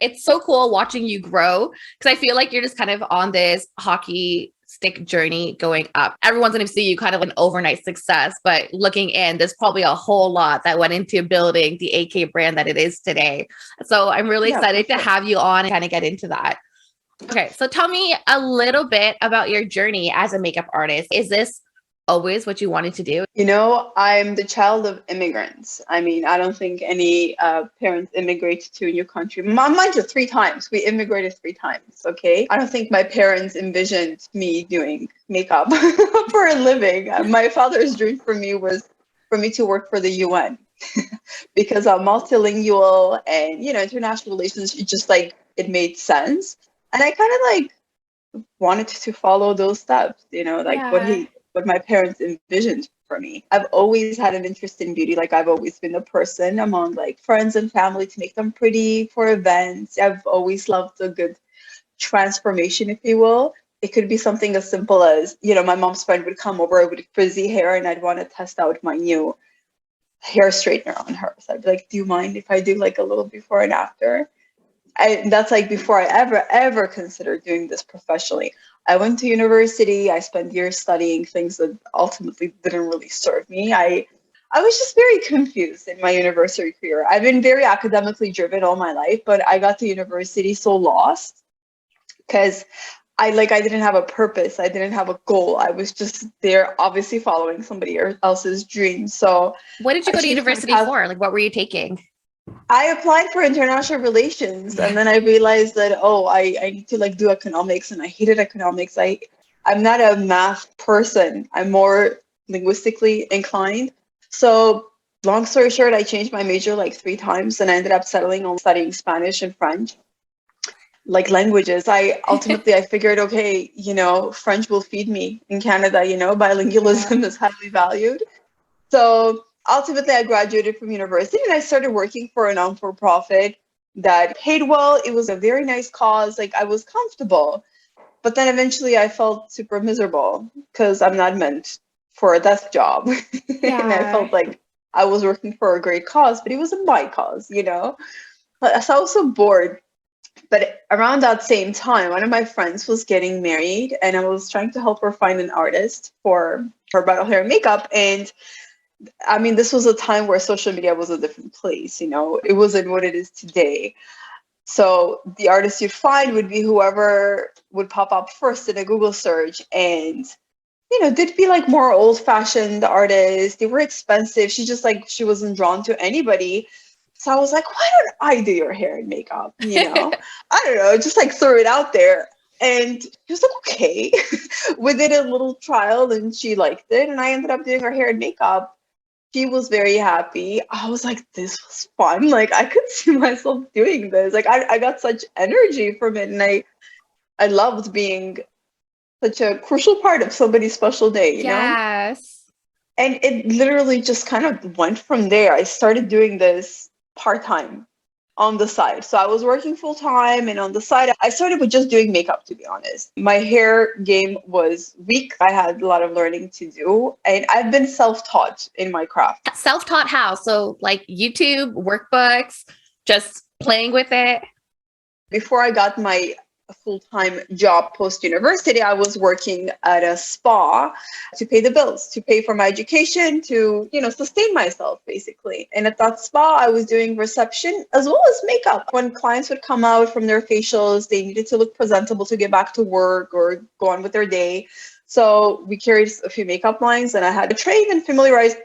It's so cool watching you grow because I feel like you're just kind of on this hockey stick journey going up. Everyone's going to see you kind of an overnight success, but looking in, there's probably a whole lot that went into building the AK brand that it is today. So I'm really excited to have you on and kind of get into that. Okay, so tell me a little bit about your journey as a makeup artist. Is this always what you wanted to do? You know, I'm the child of immigrants. I mean, I don't think any parents immigrate to a new country. Mind you, 3 times. We immigrated 3 times, okay? I don't think my parents envisioned me doing makeup for a living. My father's dream for me was for me to work for the UN because I'm multilingual and, you know, international relations, it just like, it made sense. And I kind of like wanted to follow those steps, you know, like what my parents envisioned for me. I've always had an interest in beauty. Like I've always been a person among like friends and family to make them pretty for events. I've always loved a good transformation, if you will. It could be something as simple as, you know, my mom's friend would come over with frizzy hair and I'd want to test out my new hair straightener on her. So I'd be like, do you mind if I do like a little before and after? That's like before I ever considered doing this professionally. I went to university. I spent years studying things that ultimately didn't really serve me. I was just very confused in my university career. I've been very academically driven all my life, but I got to university so lost because I didn't have a purpose. I didn't have a goal. I was just there, obviously following somebody else's dream. So what did you go to university for? Like, what were you taking? I applied for international relations and then I realized that, I need to like do economics, and I hated economics. I'm not a math person. I'm more linguistically inclined. So long story short, I changed my major like 3 times and I ended up settling on studying Spanish and French, like languages. I figured, okay, you know, French will feed me in Canada, you know, bilingualism is highly valued. So ultimately, I graduated from university and I started working for a non-for-profit that paid well. It was a very nice cause. Like I was comfortable, but then eventually I felt super miserable because I'm not meant for a desk job. And I felt like I was working for a great cause, but it wasn't my cause, you know? So I was so bored. But around that same time, one of my friends was getting married and I was trying to help her find an artist for her bridal hair and makeup. And I mean, this was a time where social media was a different place, you know, it wasn't what it is today. So the artist you'd find would be whoever would pop up first in a Google search. And, you know, they'd be like more old fashioned artists. They were expensive. She wasn't drawn to anybody. So I was like, why don't I do your hair and makeup? You know, I don't know, just like throw it out there. And she was like, okay. We did a little trial and she liked it. And I ended up doing her hair and makeup. She was very happy. I was like, this was fun. Like I could see myself doing this. Like I got such energy from it. And I loved being such a crucial part of somebody's special day, you know? And it literally just kind of went from there. I started doing this part-time on the side. So I was working full time and on the side, I started with just doing makeup, to be honest. My hair game was weak. I had a lot of learning to do and I've been self-taught in my craft. Self-taught how? So like YouTube, workbooks, just playing with it? Before I got my full-time job post-university, I was working at a spa to pay the bills, to pay for my education, to, you know, sustain myself basically. And at that spa, I was doing reception as well as makeup. When clients would come out from their facials, they needed to look presentable to get back to work or go on with their day. So we carried a few makeup lines and I had to train and familiarize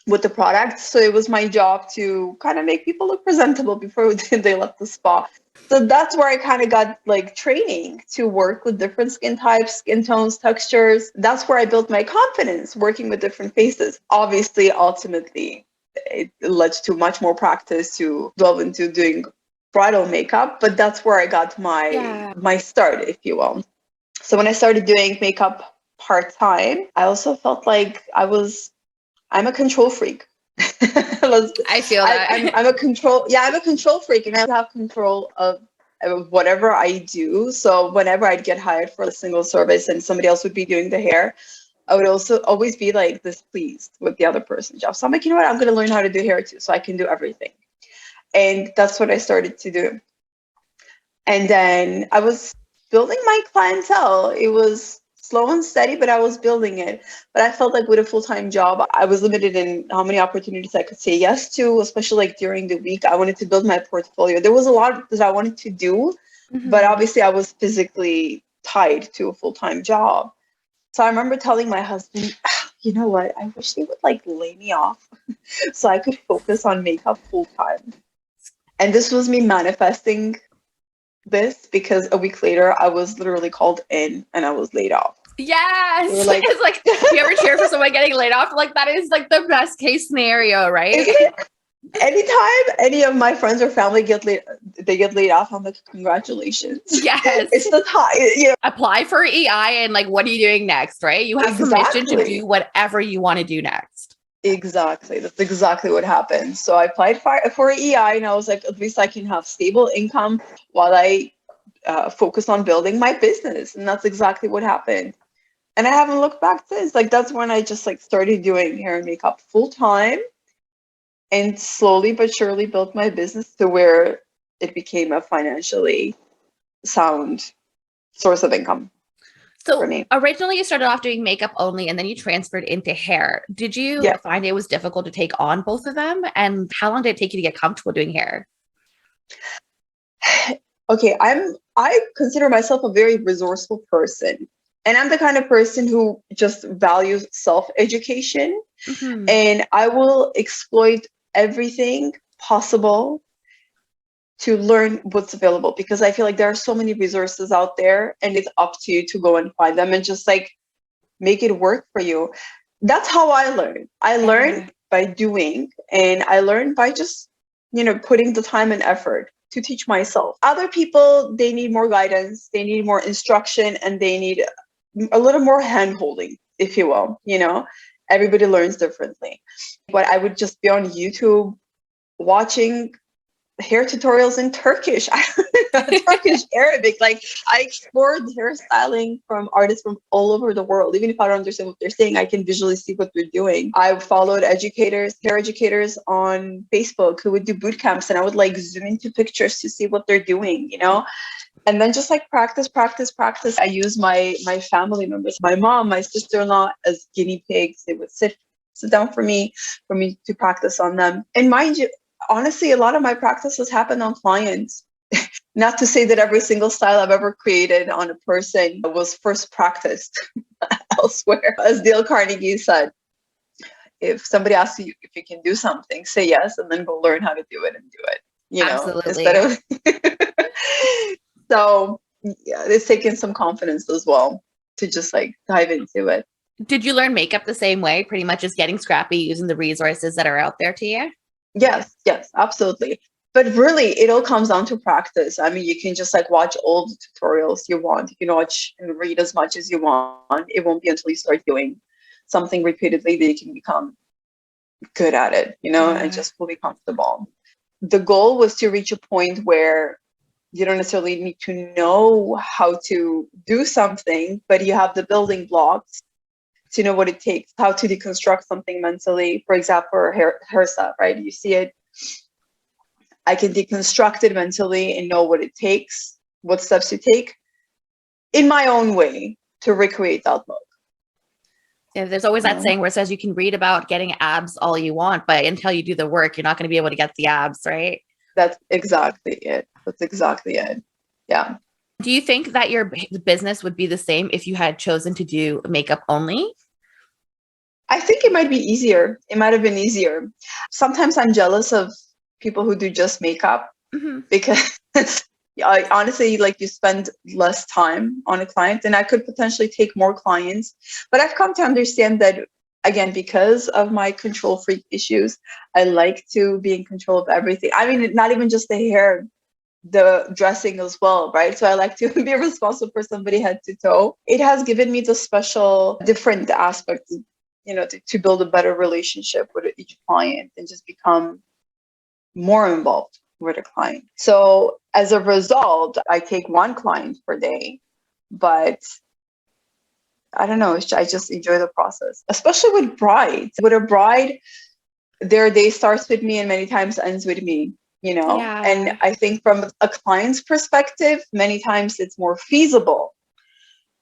with the product. So it was my job to kind of make people look presentable before they left the spa. So that's where I kind of got like training to work with different skin types, skin tones, textures. That's where I built my confidence working with different faces. Obviously, ultimately, it led to much more practice to delve into doing bridal makeup, but that's where I got my start, if you will. So when I started doing makeup part-time, I also felt like I'm a control freak. I feel that. I'm a control freak and I have control of whatever I do. So whenever I'd get hired for a single service and somebody else would be doing the hair, I would also always be like displeased with the other person's job. So I'm like, you know what? I'm going to learn how to do hair too, so I can do everything. And that's what I started to do. And then I was building my clientele. It was slow and steady, but I was building it. But I felt like with a full-time job, I was limited in how many opportunities I could say yes to, especially like during the week. I wanted to build my portfolio. There was a lot that I wanted to do, but obviously I was physically tied to a full-time job. So I remember telling my husband, you know what, I wish they would like lay me off so I could focus on makeup full-time. And this was me manifesting this, because a week later I was literally called in and I was laid off. Yes. They were like, It's like, do you ever cheer for someone getting laid off? Like that is like the best case scenario, right? isn't it? Anytime any of my friends or family get laid off, I'm like, congratulations. Yes. It's the time, Apply for EI and like, what are you doing next, right? You have permission to do whatever you want to do next. Exactly. That's exactly what happened. So I applied for EI and I was like, at least I can have stable income while I focus on building my business. And that's exactly what happened. And I haven't looked back since. Like, that's when I just like started doing hair and makeup full time, and slowly but surely built my business to where it became a financially sound source of income. So originally you started off doing makeup only and then you transferred into hair. Did you find it was difficult to take on both of them? And how long did it take you to get comfortable doing hair? Okay, I consider myself a very resourceful person. And I'm the kind of person who just values self-education. And I will exploit everything possible to learn what's available, because I feel like there are so many resources out there and it's up to you to go and find them and just like make it work for you. That's how I learned. I learned by doing, and I learned by just, putting the time and effort to teach myself. Other people, they need more guidance, they need more instruction, and they need a little more hand holding, if you will. Everybody learns differently. But I would just be on YouTube watching hair tutorials in Turkish, Turkish, Arabic. Like, I explored hairstyling from artists from all over the world. Even if I don't understand what they're saying, I can visually see what they're doing. I followed hair educators on Facebook who would do boot camps, and I would like zoom into pictures to see what they're doing, and then just like practice. I use my family members, my mom, my sister-in-law, as guinea pigs. They would sit down for me to practice on them. And mind you, honestly, a lot of my practices happen on clients. Not to say that every single style I've ever created on a person was first practiced elsewhere. As Dale Carnegie said, if somebody asks you if you can do something, say yes, and then go learn how to do it and do it. Absolutely. Instead of so yeah, it's taken some confidence as well to just like dive into it. Did you learn makeup the same way? Pretty much just getting scrappy, using the resources that are out there to you? Yes, absolutely. But really, it all comes down to practice. I mean, you can just like watch all the tutorials you want. You can watch and read as much as you want. It won't be until you start doing something repeatedly that you can become good at it, and just fully comfortable. The goal was to reach a point where you don't necessarily need to know how to do something, but you have the building blocks to know what it takes, how to deconstruct something mentally. For example, for hair stuff, right? You see it, I can deconstruct it mentally and know what it takes, what steps to take in my own way to recreate that look. Yeah, there's always that saying where it says you can read about getting abs all you want, but until you do the work, you're not going to be able to get the abs, right? That's exactly it. Yeah. Do you think that your business would be the same if you had chosen to do makeup only? I think it might be easier. It might have been easier. Sometimes I'm jealous of people who do just makeup because I honestly, like, you spend less time on a client, and I could potentially take more clients. But I've come to understand that, again, because of my control freak issues, I like to be in control of everything. I mean, not even just the hair, the dressing as well, right? So I like to be responsible for somebody head to toe. It has given me the special, different aspects, to build a better relationship with each client and just become more involved with a client. So as a result, I take one client per day, but I don't know, I just enjoy the process, especially with brides. With a bride, their day starts with me and many times ends with me. you know? Yeah. And I think from a client's perspective, many times it's more feasible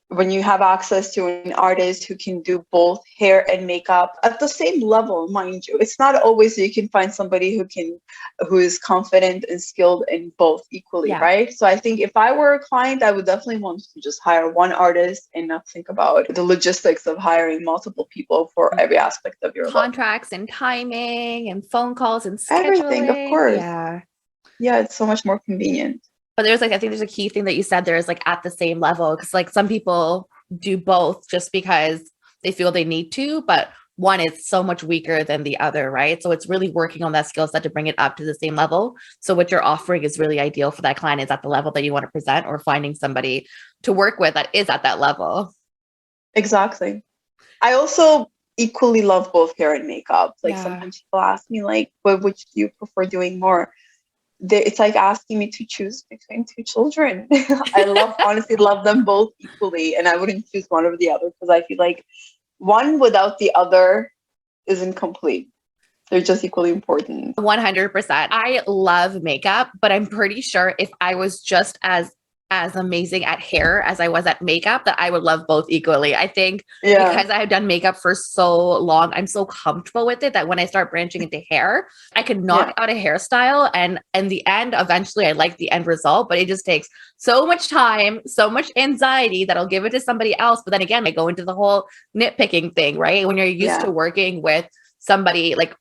when you have access to an artist who can do both hair and makeup at the same level, mind you. It's not always you can find somebody who is confident and skilled in both equally, Yeah. right? So I think if I were a client, I would definitely want to just hire one artist and not think about the logistics of hiring multiple people for every aspect of your look. Contracts and timing and phone calls and scheduling. Everything, of course. Yeah. Yeah, it's so much more convenient. But there's like, I think there's a key thing that you said there is like at the same level. Cause like some people do both just because they feel they need to, but one is so much weaker than the other, right? So it's really working on that skill set to bring it up to the same level. So what you're offering is really ideal for that client is at the level that you want to present, or finding somebody to work with that is at that level. Exactly. I also equally love both hair and makeup. Like sometimes people ask me like, which do you prefer doing more? It's like asking me to choose between two children. I honestly love them both equally, and I wouldn't choose one over the other because I feel like one without the other isn't complete. They're just equally important. 100%. I love makeup, but I'm pretty sure if I was just as amazing at hair as I was at makeup, that I would love both equally. I think because I have done makeup for so long, I'm so comfortable with it that when I start branching into hair, I can knock out a hairstyle, and in the end, eventually I like the end result, but it just takes so much time, so much anxiety that I'll give it to somebody else. But then again, I go into the whole nitpicking thing, right? When you're used to working with somebody like,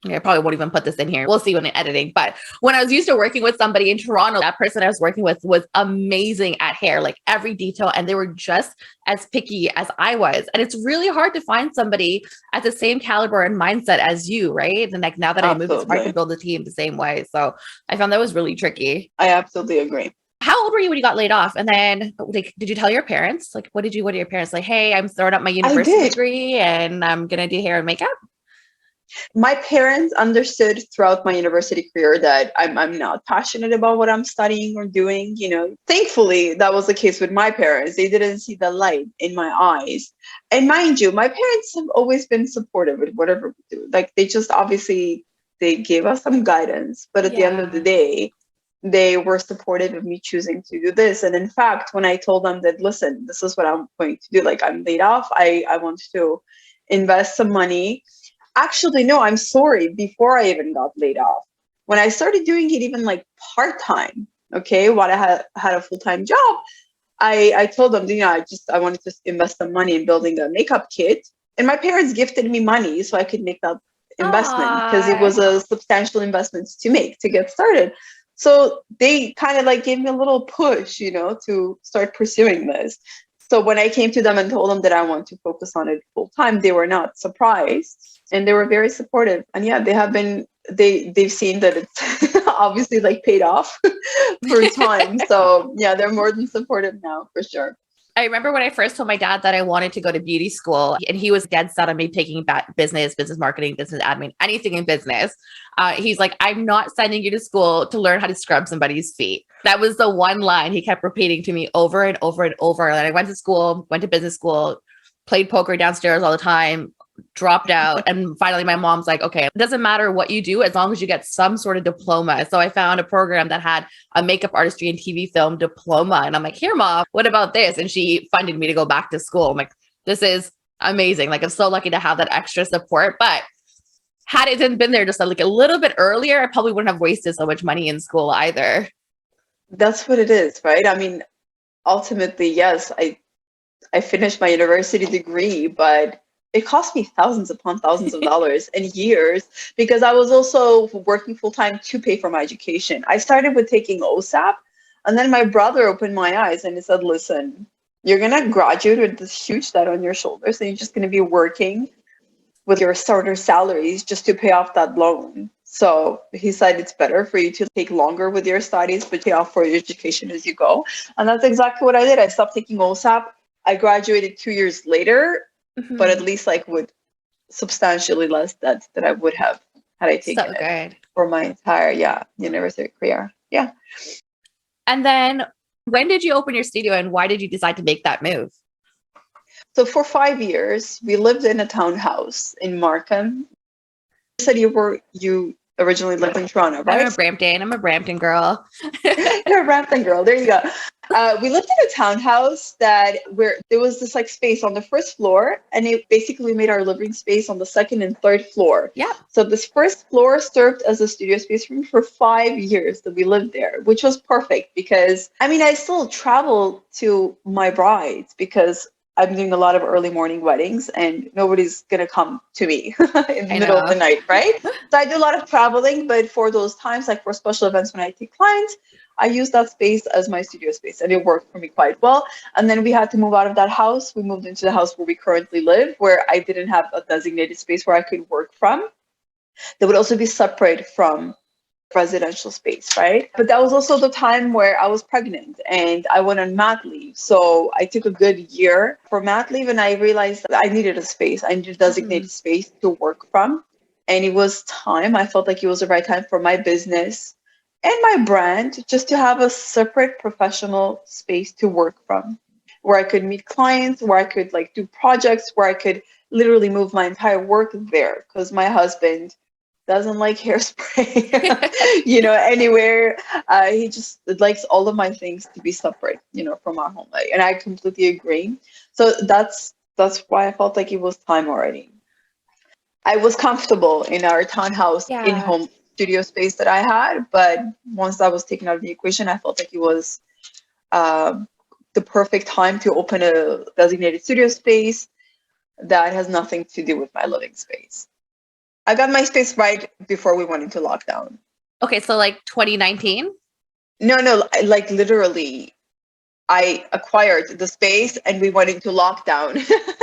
I probably won't even put this in here. We'll see when I'm editing. But when I was used to working with somebody in Toronto, that person I was working with was amazing at hair, like every detail. And they were just as picky as I was. And it's really hard to find somebody at the same caliber and mindset as you, right? And like now that I moved, it's hard to build a team the same way. So I found that was really tricky. I absolutely agree. How old were you when you got laid off? And then like, did you tell your parents? Like, what are your parents like? Hey, I'm throwing up my university degree and I'm going to do hair and makeup. My parents understood throughout my university career that I'm not passionate about what I'm studying or doing. You know, thankfully, that was the case with my parents. They didn't see the light in my eyes. And mind you, my parents have always been supportive with whatever we do. Like they just obviously, they gave us some guidance. But at the end of the day, they were supportive of me choosing to do this. And in fact, when I told them that, listen, this is what I'm going to do, like I'm laid off, I want to invest some money. Actually, no, I'm sorry. Before I even got laid off, when I started doing it even like part-time, okay, while I had a full-time job, I told them, you know, I wanted to invest some money in building a makeup kit. And my parents gifted me money so I could make that investment because it was a substantial investment to make to get started. So they kind of like gave me a little push, you know, to start pursuing this. So when I came to them and told them that I want to focus on it full time, they were not surprised. And they were very supportive. And yeah, they've seen that it's obviously like paid off for time. So yeah, they're more than supportive now for sure. I remember when I first told my dad that I wanted to go to beauty school, and he was dead set on me taking back business marketing, business admin, anything in business. He's like, I'm not sending you to school to learn how to scrub somebody's feet. That was the one line he kept repeating to me over and over and over. And I went to business school, played poker downstairs all the time, dropped out. And finally my mom's like, okay, it doesn't matter what you do as long as you get some sort of diploma. So I found a program that had a makeup artistry and TV film diploma. And I'm like, here, mom, what about this? And she funded me to go back to school. I'm like, this is amazing. Like, I'm so lucky to have that extra support. But had it been there just like a little bit earlier, I probably wouldn't have wasted so much money in school either. That's what it is, right? I mean, ultimately, yes, I finished my university degree, but it cost me thousands upon thousands of dollars and years because I was also working full time to pay for my education. I started with taking OSAP, and then my brother opened my eyes and he said, listen, you're going to graduate with this huge debt on your shoulders, and you're just going to be working with your starter salaries just to pay off that loan. So he said it's better for you to take longer with your studies, but pay off for your education as you go. And that's exactly what I did. I stopped taking OSAP. I graduated 2 years later, but at least like with substantially less debt that I would have had I taken it for my entire university career. Yeah. And then when did you open your studio and why did you decide to make that move? So for 5 years, we lived in a townhouse in Markham. You said you originally lived in Toronto, I'm right? a Brampton. I'm a Brampton girl. You're a Brampton girl. There you go. We lived in a townhouse that where there was this like space on the first floor, and it basically made our living space on the second and third floor. Yeah. So this first floor served as a studio space for me for 5 years that we lived there, which was perfect because I mean I still travel to my brides because I'm doing a lot of early morning weddings and nobody's gonna come to me in the I middle of the know. night, right? So I do a lot of traveling, but for those times, like for special events when I take clients, I use that space as my studio space and it worked for me quite well. And then we had to move out of that house. We moved into the house where we currently live, where I didn't have a designated space where I could work from. That would also be separate from residential space, right? But that was also the time where I was pregnant and I went on mat leave. So I took a good year for mat leave and I realized that I needed a space. I needed a designated space to work from. And it was time. I felt like it was the right time for my business and my brand just to have a separate professional space to work from where I could meet clients, where I could like do projects, where I could literally move my entire work there because my husband doesn't like hairspray, anywhere. He just likes all of my things to be separate, from our home life. And I completely agree. So that's why I felt like it was time already. I was comfortable in our townhouse Yeah. in-home studio space that I had, but once that was taken out of the equation, I felt like it was the perfect time to open a designated studio space that has nothing to do with my living space. I got my space right before we went into lockdown. Okay, so like 2019? No, like literally, I acquired the space and we went into lockdown,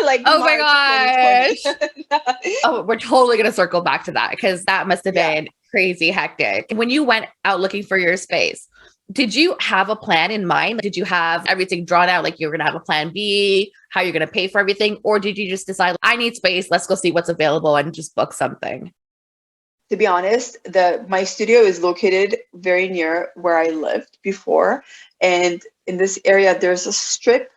like Oh my March gosh. 2020. Oh, we're totally going to circle back to that because that must have Yeah. been crazy hectic. When you went out looking for your space, did you have a plan in mind? Did you have everything drawn out? Like you were going to have a plan B, how you're going to pay for everything? Or did you just decide, I need space, let's go see what's available and just book something? To be honest, my studio is located very near where I lived before. And in this area, there's a strip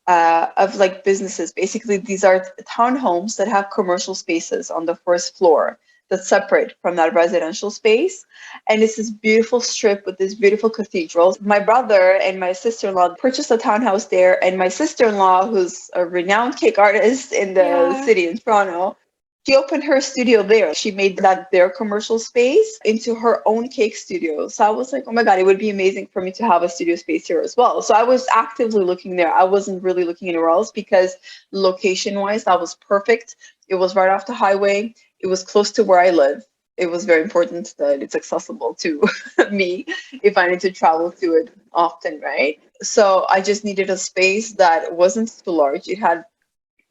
of like businesses. Basically, these are townhomes that have commercial spaces on the first floor that's separate from that residential space. And it's this beautiful strip with this beautiful cathedral. My brother and my sister-in-law purchased a townhouse there. And my sister-in-law, who's a renowned cake artist in the city in Toronto, she opened her studio there. She made that their commercial space into her own cake studio. So I was like, oh my God, it would be amazing for me to have a studio space here as well. So I was actively looking there. I wasn't really looking anywhere else because location-wise, that was perfect. It was right off the highway. It was close to where I live. It was very important that it's accessible to me if I need to travel to it often, right? So I just needed a space that wasn't too large. It had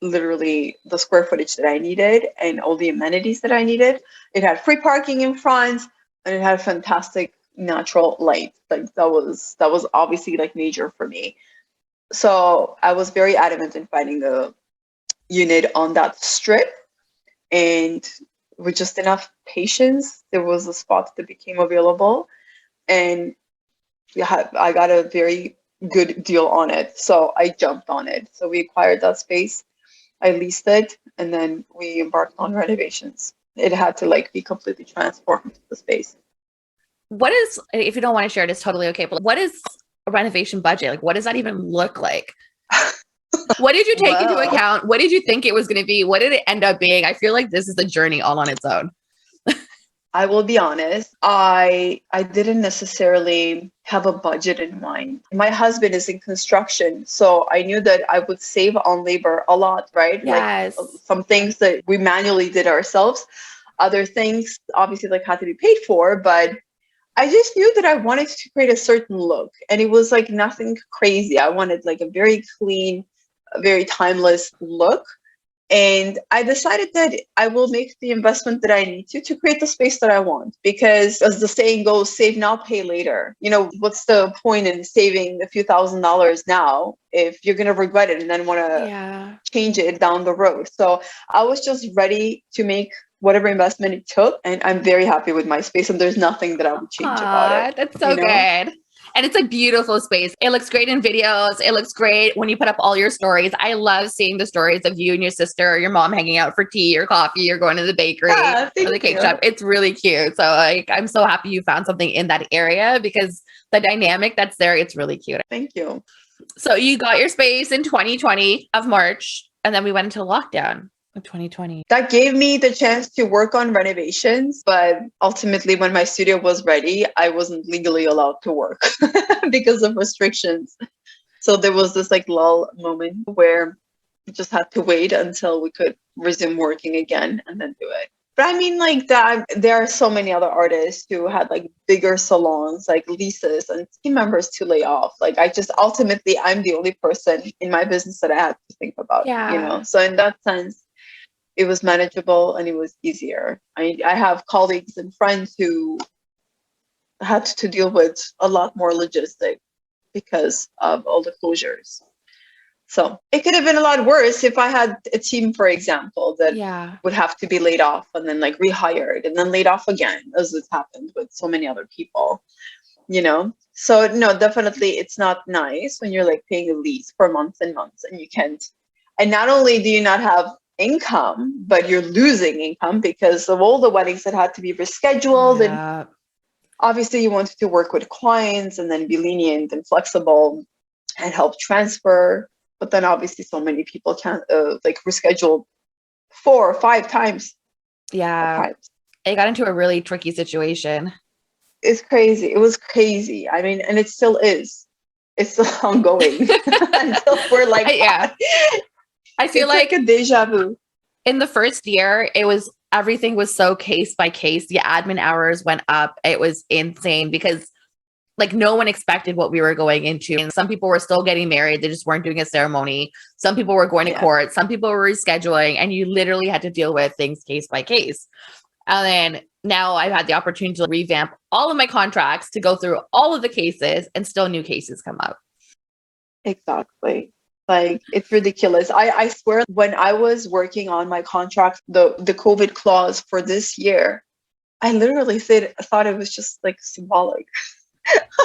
literally the square footage that I needed and all the amenities that I needed. It had free parking in front and it had fantastic natural light. Like that was obviously like major for me. So I was very adamant in finding a unit on that strip, and with just enough patience, there was a spot that became available, and I got a very good deal on it. So I jumped on it. So we acquired that space. I leased it, and then we embarked on renovations. It had to like be completely transformed, the space. What is, if you don't want to share it, it's totally okay, but what is a renovation budget? Like, what does that even look like? What did you take into account? What did you think it was going to be? What did it end up being? I feel like this is a journey all on its own. I will be honest, I didn't necessarily have a budget in mind. My husband is in construction, so I knew that I would save on labor a lot, right? Yes. Like some things that we manually did ourselves, other things obviously like had to be paid for, but I just knew that I wanted to create a certain look, and it was like nothing crazy. I wanted like a very clean, a very timeless look. And I decided that I will make the investment that I need to create the space that I want. Because as the saying goes, save now, pay later. What's the point in saving a few $1,000s now if you're going to regret it and then want to change it down the road? So I was just ready to make whatever investment it took. And I'm very happy with my space. And there's nothing that I would change about it. That's so good. And it's a beautiful space. It looks great in videos. It looks great when you put up all your stories. I love seeing the stories of you and your sister or your mom hanging out for tea or coffee or going to the bakery or the cake shop. It's really cute. So like, I'm so happy you found something in that area because the dynamic that's there, it's really cute. Thank you. So you got your space in 2020 of March, and then we went into lockdown in 2020. That gave me the chance to work on renovations, but ultimately when my studio was ready, I wasn't legally allowed to work because of restrictions. So there was this like lull moment where we just had to wait until we could resume working again and then do it. But I mean, like that, there are so many other artists who had like bigger salons, like leases and team members to lay off. Like ultimately, I'm the only person in my business that I had to think about, So in that sense, it was manageable and it was easier. I have colleagues and friends who had to deal with a lot more logistics because of all the closures. So it could have been a lot worse if I had a team, for example, that would have to be laid off and then like rehired and then laid off again, as it's happened with so many other people, So no, definitely it's not nice when you're like paying a lease for months and months and you can't. And not only do you not have income, but you're losing income because of all the weddings that had to be rescheduled. And obviously you wanted to work with clients and then be lenient and flexible and help transfer. But then obviously so many people can't like reschedule 4 or 5 times. Yeah. It got into a really tricky situation. It's crazy. It was crazy. I mean, and it still is. It's still ongoing until we're like, I feel like a deja vu. In the first year, everything was so case by case. The admin hours went up. It was insane because like no one expected what we were going into. And some people were still getting married. They just weren't doing a ceremony. Some people were going to court. Some people were rescheduling, and you literally had to deal with things case by case. And then now I've had the opportunity to revamp all of my contracts to go through all of the cases, and still new cases come up. Exactly. Like it's ridiculous. I swear when I was working on my contract, the COVID clause for this year, I literally thought it was just like symbolic.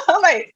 I'm like,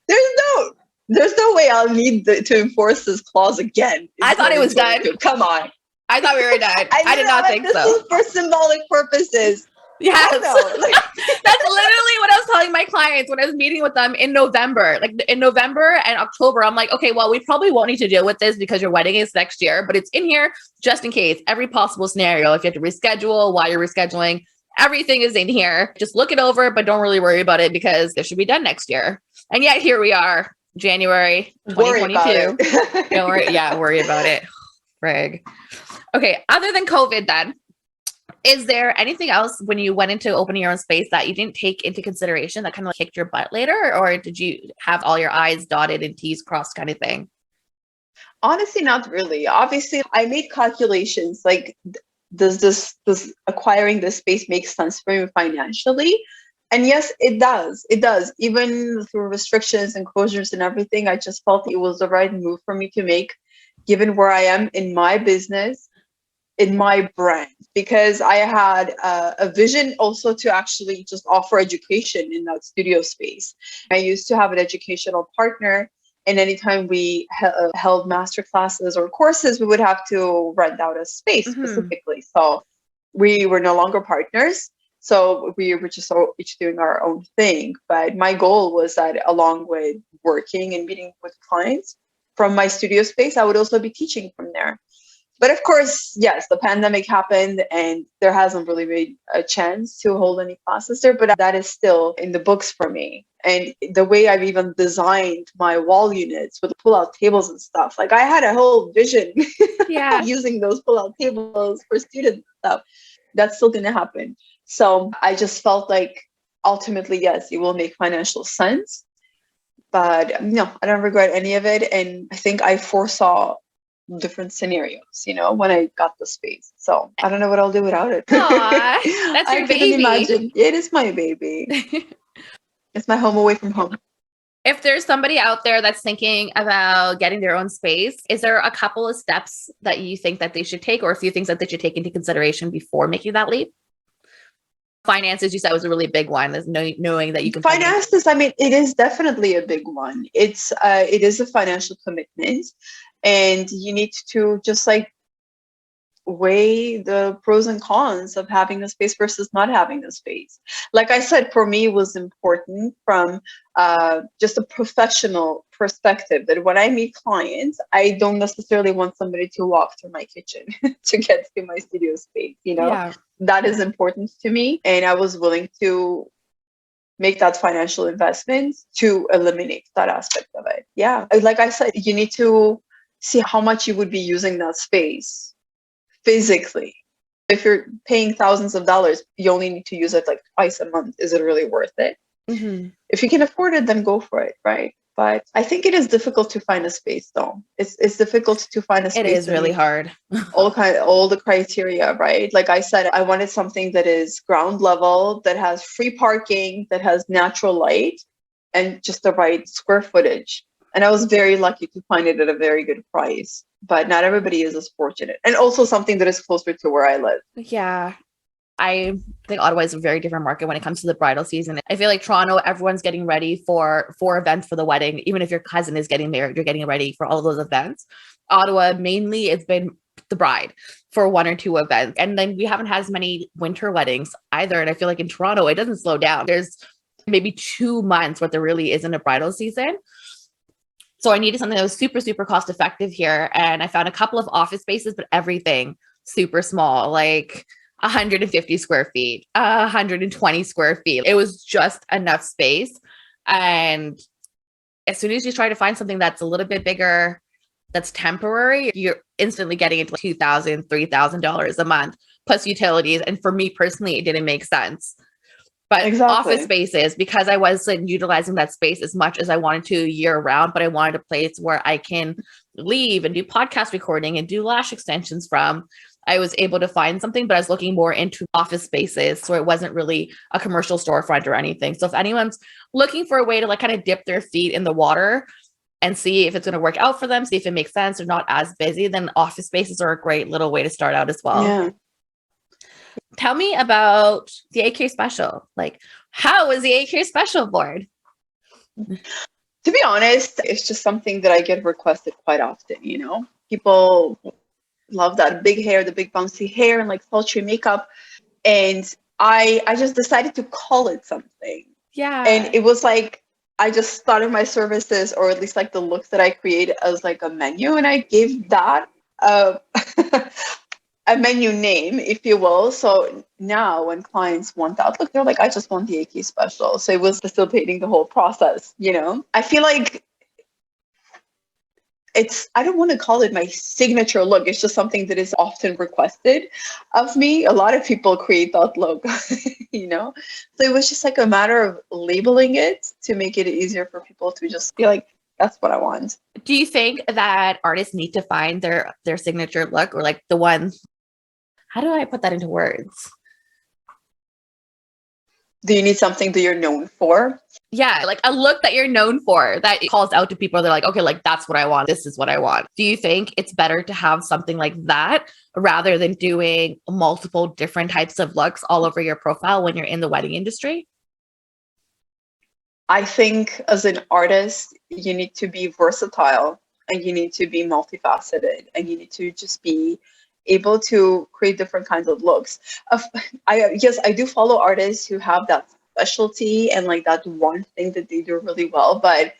there's no way I'll need to enforce this clause again. I thought it was done. Come on. I thought we were done. I did not think so. This is for symbolic purposes. Yes. That's literally what I was telling my clients when I was meeting with them in November. Like in November and October, I'm like, okay, well, we probably won't need to deal with this because your wedding is next year, but it's in here just in case. Every possible scenario, if you have to reschedule, why you're rescheduling, everything is in here. Just look it over, but don't really worry about it because it should be done next year. And yet here we are, January 2022. Don't worry. Yeah, worry about it. Frig. Okay. Other than COVID then, is there anything else when you went into opening your own space that you didn't take into consideration that kind of like kicked your butt later? Or did you have all your I's dotted and T's crossed kind of thing? Honestly, not really. Obviously, I made calculations like, does this acquiring this space make sense for me financially? And yes, it does. It does. Even through restrictions and closures and everything, I just felt it was the right move for me to make, given where I am in my business, in my brand, because I had a vision also to actually just offer education in that studio space. I used to have an educational partner, and anytime we held master classes or courses, we would have to rent out a space specifically. So we were no longer partners. So we were just each doing our own thing. But my goal was that along with working and meeting with clients from my studio space, I would also be teaching from there. But of course, yes, the pandemic happened and there hasn't really made a chance to hold any classes there, but that is still in the books for me. And the way I've even designed my wall units with pull-out tables and stuff, like I had a whole vision using those pull-out tables for students and stuff. That's still going to happen. So I just felt like ultimately, yes, it will make financial sense. But no, I don't regret any of it. And I think I foresaw different scenarios, when I got the space. So I don't know what I'll do without it. Aww, that's your baby. Imagine. It is my baby. It's my home away from home. If there's somebody out there that's thinking about getting their own space, is there a couple of steps that you think that they should take, or a few things that they should take into consideration before making that leap? Finances, you said, was a really big one, is knowing that you can finances. I mean, it is definitely a big one. It is a financial commitment, and you need to just like weigh the pros and cons of having a space versus not having a space. Like I said, for me, it was important from just a professional perspective that when I meet clients, I don't necessarily want somebody to walk through my kitchen to get to my studio space. Yeah. That is important to me. And I was willing to make that financial investment to eliminate that aspect of it. Yeah. Like I said, you need to see how much you would be using that space physically. If you're paying thousands of dollars, you only need to use it like twice a month. Is it really worth it? Mm-hmm. If you can afford it, then go for it, right? But I think it is difficult to find a space, though. It's difficult to find a space. It is really hard. all the criteria, right? Like I said, I wanted something that is ground level, that has free parking, that has natural light, and just the right square footage. And I was very lucky to find it at a very good price. But not everybody is as fortunate. And also something that is closer to where I live. Yeah. I think Ottawa is a very different market when it comes to the bridal season. I feel like Toronto, everyone's getting ready for events for the wedding. Even if your cousin is getting married, you're getting ready for all of those events. Ottawa, mainly, it's been the bride for one or two events. And then we haven't had as many winter weddings either. And I feel like in Toronto, it doesn't slow down. There's maybe 2 months where there really isn't a bridal season. So I needed something that was super, super cost effective here. And I found a couple of office spaces, but everything super small, like 150 square feet, 120 square feet. It was just enough space. And as soon as you try to find something that's a little bit bigger, that's temporary, you're instantly getting into $2,000, $3,000 a month plus utilities. And for me personally, it didn't make sense. But office spaces, because I wasn't utilizing that space as much as I wanted to year round, but I wanted a place where I can leave and do podcast recording and do lash extensions from. I was able to find something, but I was looking more into office spaces. So it wasn't really a commercial storefront or anything. So if anyone's looking for a way to like kind of dip their feet in the water and see if it's going to work out for them, see if it makes sense or not as busy, then office spaces are a great little way to start out as well. Yeah. Tell me about the AK special. Like, how was the AK special board? To be honest, it's just something that I get requested quite often, People love that big hair, the big bouncy hair and like sultry makeup. And I just decided to call it something. Yeah. And it was like, I just started my services, or at least like the looks that I create, as like a menu. And I gave that a menu name, if you will. So now when clients want that look, they're like, I just want the AK special. So it was facilitating the whole process, I feel like I don't want to call it my signature look. It's just something that is often requested of me. A lot of people create that look, So it was just like a matter of labeling it to make it easier for people to just be like, that's what I want. Do you think that artists need to find their signature look, or like the one? How do I put that into words? Do you need something that you're known for? Yeah, like a look that you're known for that calls out to people. They're like, okay, like that's what I want. This is what I want. Do you think it's better to have something like that rather than doing multiple different types of looks all over your profile when you're in the wedding industry? I think as an artist, you need to be versatile and you need to be multifaceted and you need to just be able to create different kinds of looks. Yes, I do follow artists who have that specialty and like that one thing that they do really well, but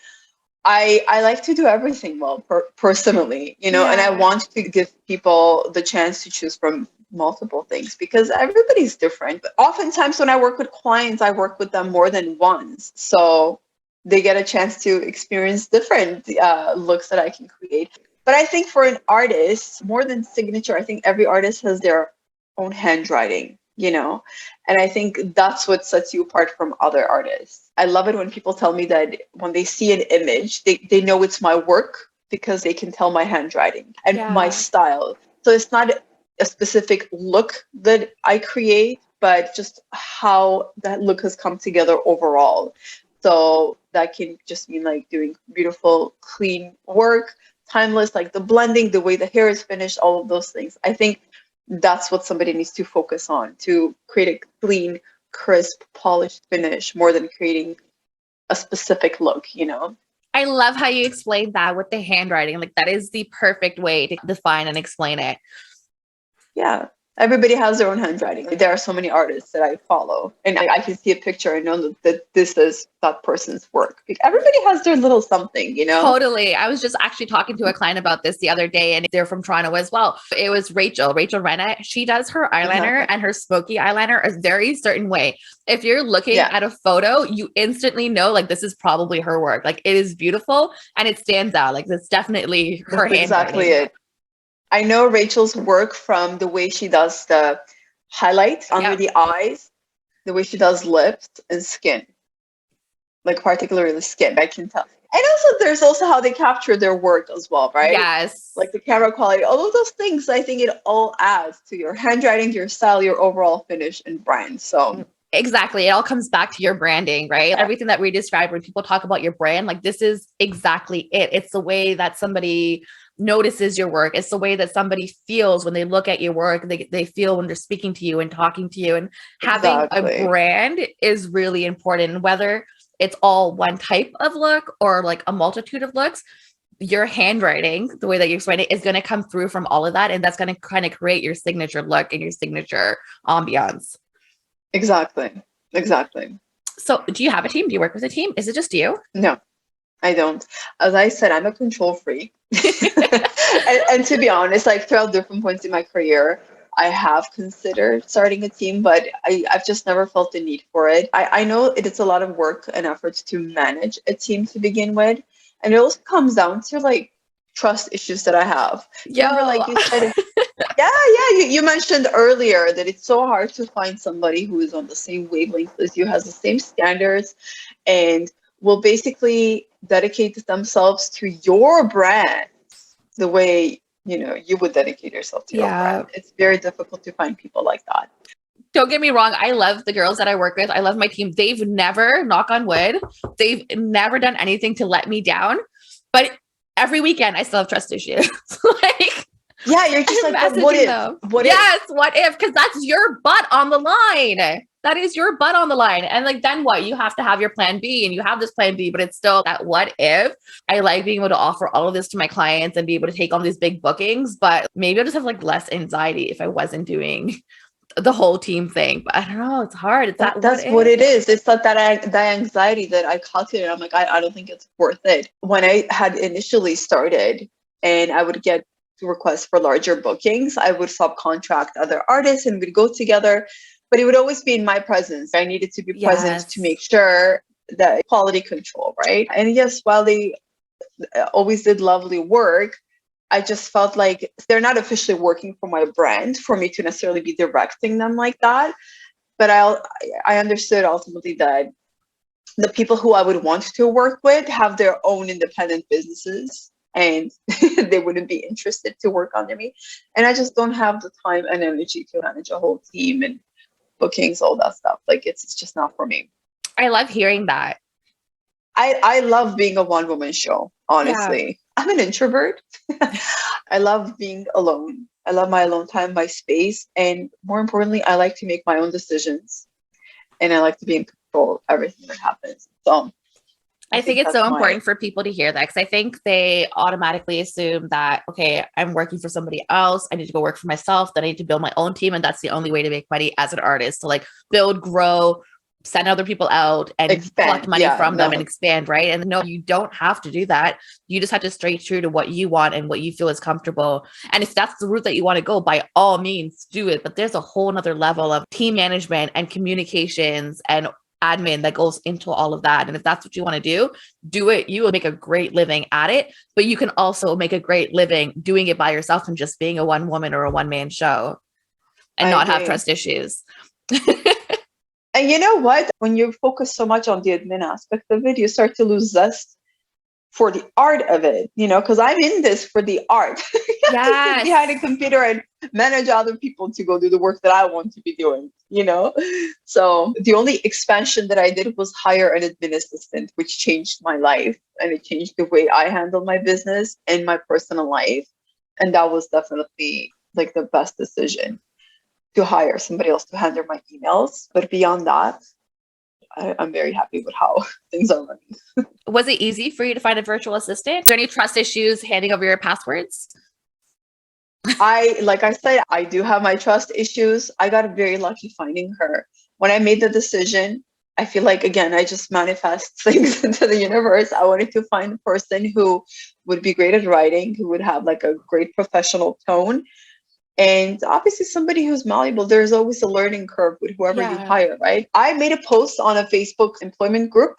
I like to do everything well personally, and I want to give people the chance to choose from multiple things because everybody's different. But oftentimes when I work with clients, I work with them more than once. So they get a chance to experience different looks that I can create. But I think for an artist, more than signature, I think every artist has their own handwriting, and I think that's what sets you apart from other artists. I love it when people tell me that when they see an image, they know it's my work because they can tell my handwriting and my style. So it's not a specific look that I create, but just how that look has come together overall. So that can just mean like doing beautiful, clean work, timeless, like the blending, the way the hair is finished, all of those things. I think that's what somebody needs to focus on to create a clean, crisp, polished finish more than creating a specific look, you know? I love how you explained that with the handwriting. Like that is the perfect way to define and explain it. Yeah. Everybody has their own handwriting. There are so many artists that I follow, and I can see a picture and know that this is that person's work. Like, everybody has their little something, you know? Totally. I was just actually talking to a client about this the other day, and they're from Toronto as well. It was Rachel Renna. She does her eyeliner and her smoky eyeliner a very certain way. If you're looking at a photo, you instantly know like this is probably her work. Like it is beautiful and it stands out. Like it's definitely her handwriting. Exactly it. I know Rachel's work from the way she does the highlights under the eyes, the way she does lips and skin, like particularly skin, I can tell. And also there's also how they capture their work as well, right? Yes. Like the camera quality, all of those things, I think it all adds to your handwriting, your style, your overall finish and brand. So exactly. It all comes back to your branding, right? Everything that we described when people talk about your brand, like this is exactly it. It's the way that somebody notices your work. It's the way that somebody feels when they look at your work. They feel when they're speaking to you and talking to you, and having a brand is really important. Whether it's all one type of look or like a multitude of looks, your handwriting, the way that you explain it, is going to come through from all of that. And that's going to kind of create your signature look and your signature ambiance. Exactly. So do you have a team? Do you work with a team? Is it just you? No, I don't. As I said, I'm a control freak. and to be honest, like throughout different points in my career, I have considered starting a team, but I've just never felt the need for it. I know it's a lot of work and effort to manage a team to begin with. And it also comes down to like trust issues that I have. Remember, like you said, you mentioned earlier that it's so hard to find somebody who is on the same wavelength as you, has the same standards, and will basically dedicate themselves to your brand the way, you know, you would dedicate yourself to your brand. It's very difficult to find people like that. Don't get me wrong. I love the girls that I work with. I love my team. They've never, knock on wood, they've never done anything to let me down. But every weekend I still have trust issues. Like, yeah, you're just like, what if? What if? Because that's your butt on the line. That is your butt on the line. And like, then what? You have to have your plan B, and you have this plan B, but it's still that what if. I like being able to offer all of this to my clients and be able to take on these big bookings, but maybe I'll just have like less anxiety if I wasn't doing the whole team thing. But I don't know. It's hard. It's that's what it is. It's not that anxiety that I calculated. I'm like, I don't think it's worth it. When I had initially started and I would get requests for larger bookings, I would subcontract other artists and we'd go together, but it would always be in my presence. I needed to be present to make sure that quality control, right? And yes, while they always did lovely work, I just felt like they're not officially working for my brand for me to necessarily be directing them like that. But I understood ultimately that the people who I would want to work with have their own independent businesses and they wouldn't be interested to work under me. And I just don't have the time and energy to manage a whole team and bookings, all that stuff. Like it's just not for me. I love hearing that. I love being a one-woman show, honestly. Yeah. I'm an introvert. I love being alone. I love my alone time, my space. And more importantly, I like to make my own decisions. And I like to be in control of everything that happens. So I think it's so important for people to hear that, because I think they automatically assume that, okay, I'm working for somebody else. I need to go work for myself. Then I need to build my own team. And that's the only way to make money as an artist, to like build, grow, send other people out and collect money from them and expand, right? And no, you don't have to do that. You just have to stay true to what you want and what you feel is comfortable. And if that's the route that you want to go, by all means, do it. But there's a whole nother level of team management and communications and admin that goes into all of that. And if that's what you want to do it. You will make a great living at it, but you can also make a great living doing it by yourself and just being a one woman or a one man show and not have trust issues. And you know what? When you focus so much on the admin aspect of it, you start to lose zest for the art of it, you know, because I'm in this for the art. Yes. To sit behind a computer and manage other people to go do the work that I want to be doing, you know? So the only expansion that I did was hire an admin assistant, which changed my life. And it changed the way I handle my business and my personal life. And that was definitely like the best decision. to hire somebody else to handle my emails. But beyond that, I'm very happy with how things are running. Was it easy for you to find a virtual assistant? Is there any trust issues handing over your passwords? Like I said, I do have my trust issues. I got very lucky finding her. When I made the decision, I feel like, again, I just manifest things into the universe. I wanted to find a person who would be great at writing, who would have like a great professional tone. And obviously somebody who's malleable. There's always a learning curve with whoever you hire, right? I made a post on a Facebook employment group.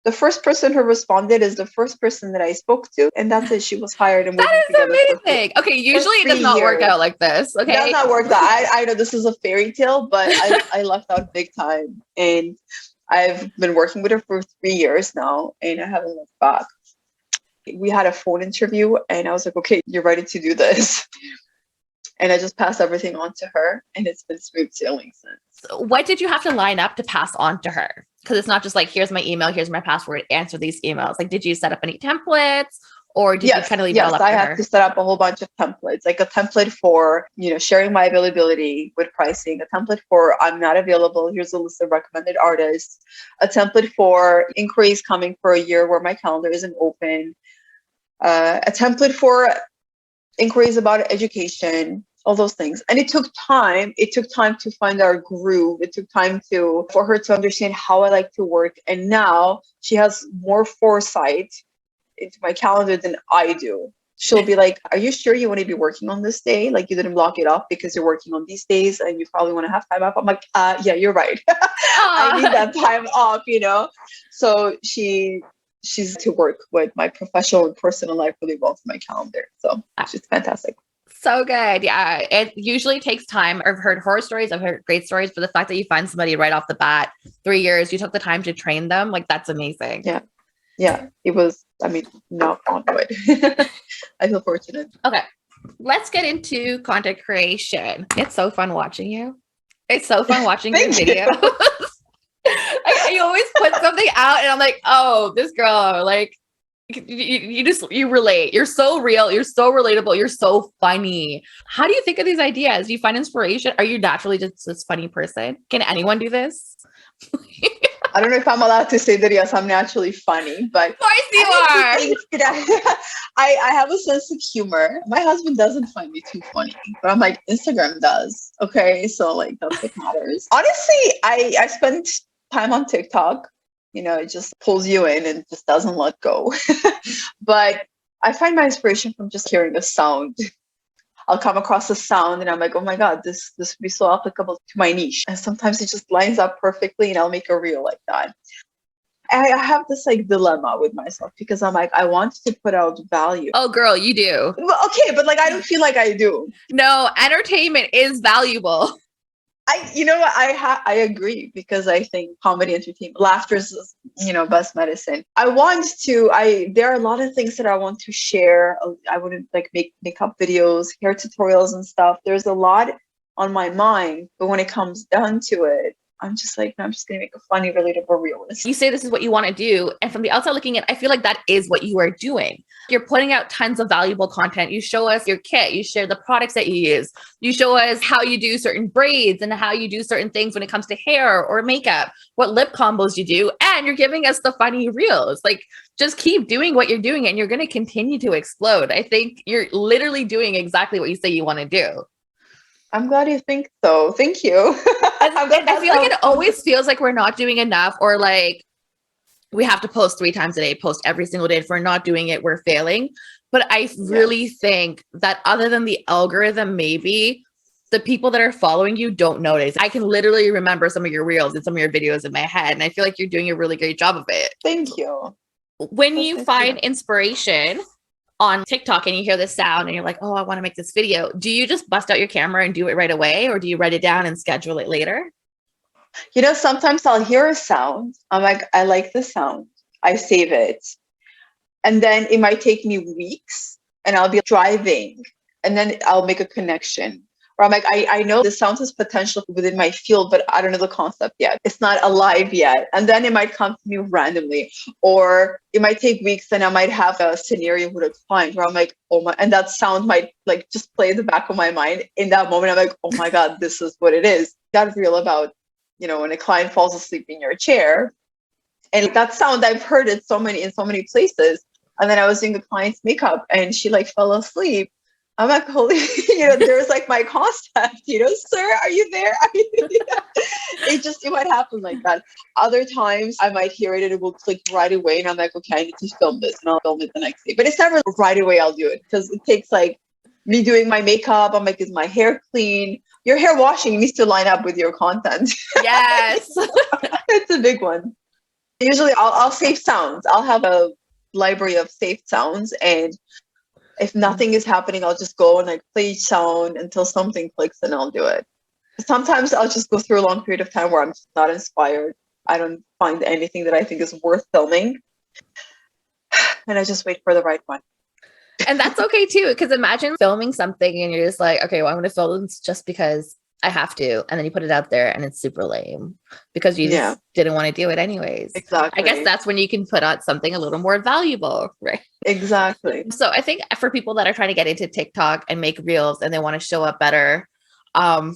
The first person who responded is the first person that I spoke to. And that's it. She was hired. And that is amazing. Okay, usually it does not work out like this. Okay. It does not work out. I know this is a fairy tale, but I left out big time. And I've been working with her for 3 years now, and I haven't looked back. We had a phone interview, and I was like, okay, you're ready to do this. And I just passed everything on to her, and it's been smooth sailing since. So what did you have to line up to pass on to her? Because it's not just like, here's my email, here's my password, answer these emails. Like, did you set up any templates? Or did you kind of leave it all up to her? Yes, I had to set up a whole bunch of templates, like a template for, sharing my availability with pricing, a template for I'm not available, here's a list of recommended artists, a template for inquiries coming for a year where my calendar isn't open, a template for inquiries about education, all those things. And it took time. It took time to find our groove. It took time for her to understand how I like to work. And now she has more foresight into my calendar than I do. She'll be like, are you sure you want to be working on this day? Like, you didn't block it off because you're working on these days and you probably want to have time off. I'm like, yeah, you're right. I need that time off, So she's to work with my professional and personal life really well for my calendar. So she's fantastic. So good. Yeah. It usually takes time. I've heard horror stories. I've heard great stories, but the fact that you find somebody right off the bat, 3 years, you took the time to train them. Like, that's amazing. Yeah. Yeah. It was, knock on wood. I feel fortunate. Okay. Let's get into content creation. It's so fun watching you. It's so fun watching your videos. You always put something out and I'm like, oh, this girl, like, you relate. You're so real. You're so relatable. You're so funny. How do you think of these ideas? Do you find inspiration? Are you naturally just this funny person? Can anyone do this? I don't know if I'm allowed to say that, yes, I'm naturally funny, but of course you are. I have a sense of humor. My husband doesn't find me too funny, but I'm like, Instagram does. Okay. So like, that's what matters. Honestly, I spent time on TikTok. It just pulls you in and just doesn't let go. But I find my inspiration from just hearing a sound. I'll come across a sound and I'm like, oh my God, this would be so applicable to my niche. And sometimes it just lines up perfectly and I'll make a reel like that. I have this like dilemma with myself because I'm like, I want to put out value. Oh, girl, you do. Well, okay, but like, I don't feel like I do. No, entertainment is valuable. I agree because I think comedy, entertainment, laughter is, best medicine. There are a lot of things that I want to share. I want to like make makeup videos, hair tutorials and stuff. There's a lot on my mind, but when it comes down to it, I'm just like, no, I'm just going to make a funny, relatable reel. You say this is what you want to do. And from the outside looking in, I feel like that is what you are doing. You're putting out tons of valuable content. You show us your kit. You share the products that you use. You show us how you do certain braids and how you do certain things when it comes to hair or makeup, what lip combos you do. And you're giving us the funny reels. Like, just keep doing what you're doing and you're going to continue to explode. I think you're literally doing exactly what you say you want to do. I'm glad you think so. Thank you. I feel like it always feels like we're not doing enough, or like we have to post 3 times a day, post every single day. If we're not doing it, we're failing. But I really think that other than the algorithm, maybe the people that are following you don't notice. I can literally remember some of your reels and some of your videos in my head. And I feel like you're doing a really great job of it. Thank you. When you find inspiration on TikTok and you hear this sound and you're like, oh, I want to make this video. Do you just bust out your camera and do it right away? Or do you write it down and schedule it later? Sometimes I'll hear a sound. I'm like, I like the sound. I save it. And then it might take me weeks and I'll be driving and then I'll make a connection. Where I'm like, I know this sounds as potential within my field, but I don't know the concept yet. It's not alive yet. And then it might come to me randomly, or it might take weeks and I might have a scenario with a client where I'm like, oh my, and that sound might like just play in the back of my mind. In that moment, I'm like, oh my God, this is what it is. Got real about, when a client falls asleep in your chair. And that sound, I've heard it in so many places. And then I was doing the client's makeup and she like fell asleep. I'm like, holy, there's like my concept, sir, are you there? It might happen like that. Other times I might hear it and it will click right away. And I'm like, okay, I need to film this and I'll film it the next day. But it's never right away I'll do it because it takes like me doing my makeup. I'm like, is my hair clean? Your hair washing needs to line up with your content. Yes. It's a big one. Usually I'll save sounds. I'll have a library of saved sounds, and if nothing is happening, I'll just go and like play each sound until something clicks and I'll do it. Sometimes I'll just go through a long period of time where I'm just not inspired. I don't find anything that I think is worth filming. And I just wait for the right one. And that's okay too. Because imagine filming something and you're just like, okay, well, I'm going to film this just because I have to. And then you put it out there and it's super lame because you just didn't want to do it anyways. Exactly. I guess that's when you can put out something a little more valuable, right? Exactly. So I think for people that are trying to get into TikTok and make reels and they want to show up better, I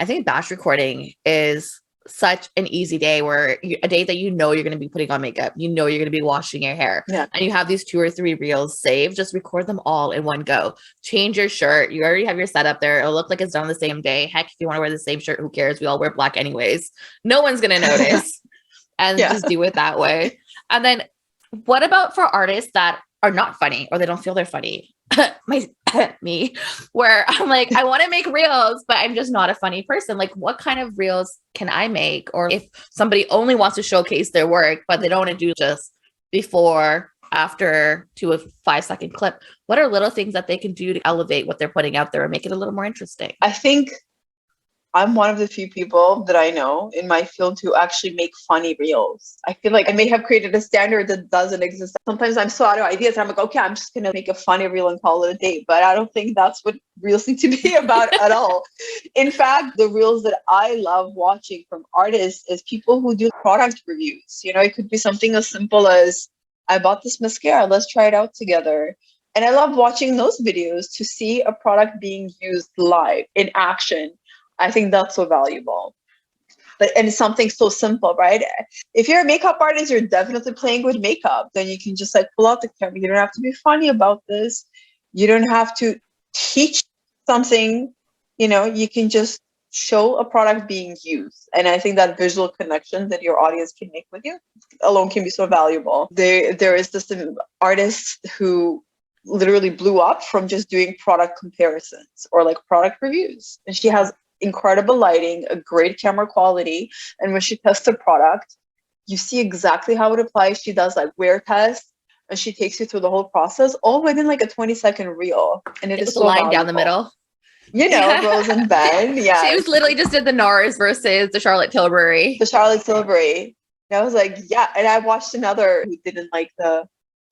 think batch recording is such an easy day where a day that you're going to be putting on makeup, you're going to be washing your hair, and you have these 2 or 3 reels saved. Just record them all in one go. Change your shirt. You already have your setup there. It'll look like it's done the same day. Heck, if you want to wear the same shirt, who cares? We all wear black anyways. No one's going to notice. And just do it that way. And then what about for artists that are not funny or they don't feel they're funny? Me, where I'm like, I want to make reels, but I'm just not a funny person. Like, what kind of reels can I make? Or if somebody only wants to showcase their work, but they don't want to do just before, after to a 5-second clip, what are little things that they can do to elevate what they're putting out there and make it a little more interesting? I think I'm one of the few people that I know in my field who actually make funny reels. I feel like I may have created a standard that doesn't exist. Sometimes I'm so out of ideas. I'm like, okay, I'm just going to make a funny reel and call it a day. But I don't think that's what reels need to be about at all. In fact, the reels that I love watching from artists is people who do product reviews. It could be something as simple as, I bought this mascara, let's try it out together. And I love watching those videos to see a product being used live in action. I think that's so valuable. And it's something so simple, right? If you're a makeup artist, you're definitely playing with makeup. Then you can just like pull out the camera. You don't have to be funny about this. You don't have to teach something. You can just show a product being used. And I think that visual connection that your audience can make with you alone can be so valuable. There is this artist who literally blew up from just doing product comparisons or like product reviews. And she has incredible lighting, a great camera quality. And when she tests a product, you see exactly how it applies. She does like wear tests and she takes you through the whole process all within like a 20-second reel. And it is so line valuable. Down the middle. Rose and Ben. Yeah. She was literally just did the NARS versus the Charlotte Tilbury. And I was like, yeah. And I watched another who didn't like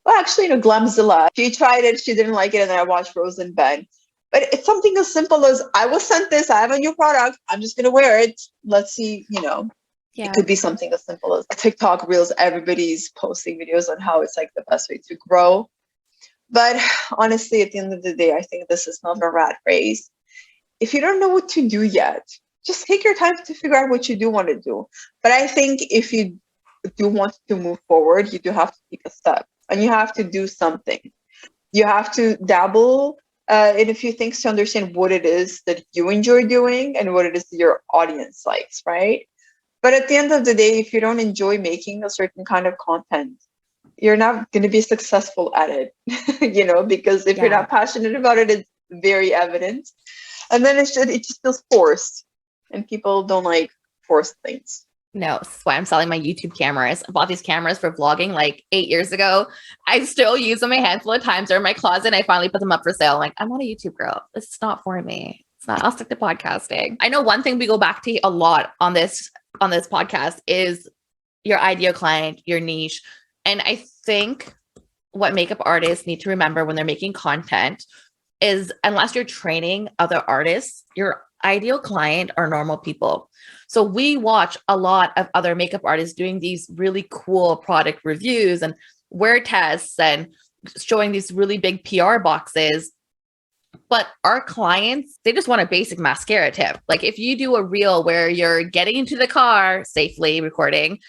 Glamzilla. She tried it. She didn't like it. And then I watched Rose and Ben. But it's something as simple as, I was sent this, I have a new product, I'm just going to wear it. Let's see, It could be something as simple as TikTok reels. Everybody's posting videos on how it's like the best way to grow. But honestly, at the end of the day, I think this is not a rat race. If you don't know what to do yet, just take your time to figure out what you do want to do. But I think if you do want to move forward, you do have to take a step and you have to do something. You have to dabble in a few things to understand what it is that you enjoy doing and what it is that your audience likes, right? But at the end of the day, if you don't enjoy making a certain kind of content, you're not going to be successful at it, because if you're not passionate about it, it's very evident. And then it just feels forced, and people don't like forced things. No, that's why I'm selling my YouTube cameras. I bought these cameras for vlogging like 8 years ago. I still use them a handful of times. They're in my closet. And I finally put them up for sale. I'm like, I'm not a YouTube girl. It's not for me. It's not. I'll stick to podcasting. I know one thing we go back to a lot on this podcast is your ideal client, your niche. And I think what makeup artists need to remember when they're making content is unless you're training other artists, your ideal client are normal people. So we watch a lot of other makeup artists doing these really cool product reviews and wear tests and showing these really big PR boxes. But our clients, they just want a basic mascara tip. Like if you do a reel where you're getting into the car safely, recording,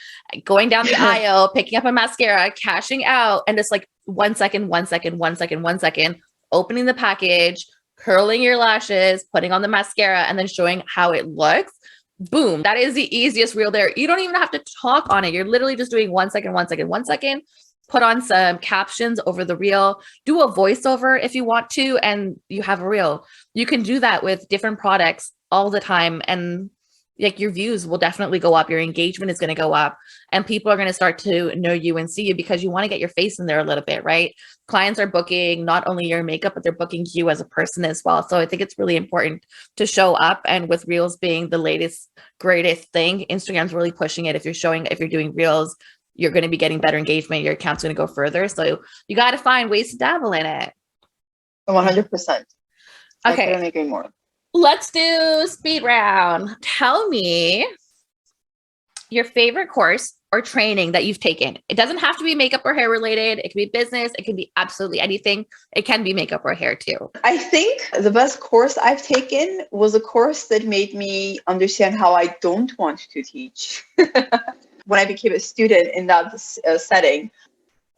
going down the aisle, picking up a mascara, cashing out, and just like 1 second, 1 second, 1 second, 1 second, opening the package, curling your lashes, putting on the mascara, and then showing how it looks. Boom. That is the easiest reel there. You don't even have to talk on it. You're literally just doing 1 second, 1 second, 1 second. Put on some captions over the reel, do a voiceover if you want to, and you have a reel. You can do that with different products all the time. And like your views will definitely go up. Your engagement is going to go up and people are going to start to know you and see you because you want to get your face in there a little bit, right? Clients are booking not only your makeup, but they're booking you as a person as well. So I think it's really important to show up. And with reels being the latest, greatest thing, Instagram's really pushing it. If you're doing reels, you're going to be getting better engagement. Your account's going to go further. So you got to find ways to dabble in it. 100%. I Okay. couldn't agree more. Let's do speed round. Tell me your favorite course or training that you've taken. It doesn't have to be makeup or hair related. It can be business. It can be absolutely anything. It can be makeup or hair too. I think the best course I've taken was a course that made me understand how I don't want to teach. When I became a student in that setting,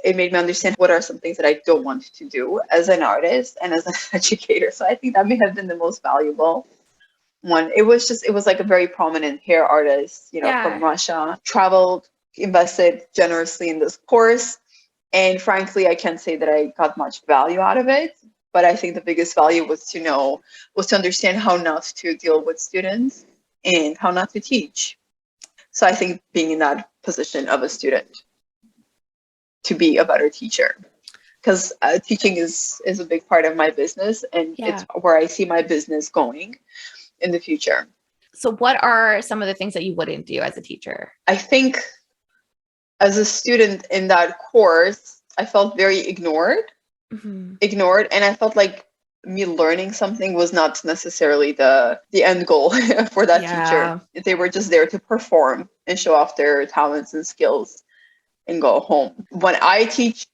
it made me understand what are some things that I don't want to do as an artist and as an educator. So I think that may have been the most valuable one. It was like a very prominent hair artist, from Russia, traveled, invested generously in this course. And frankly, I can't say that I got much value out of it. But I think the biggest value was to understand how not to deal with students and how not to teach. So I think being in that position of a student to be a better teacher, because teaching is a big part of my business and it's where I see my business going in the future. So what are some of the things that you wouldn't do as a teacher? I think as a student in that course, I felt very ignored, and I felt like me learning something was not necessarily the end goal for that teacher. They were just there to perform and show off their talents and skills and go home. When I teach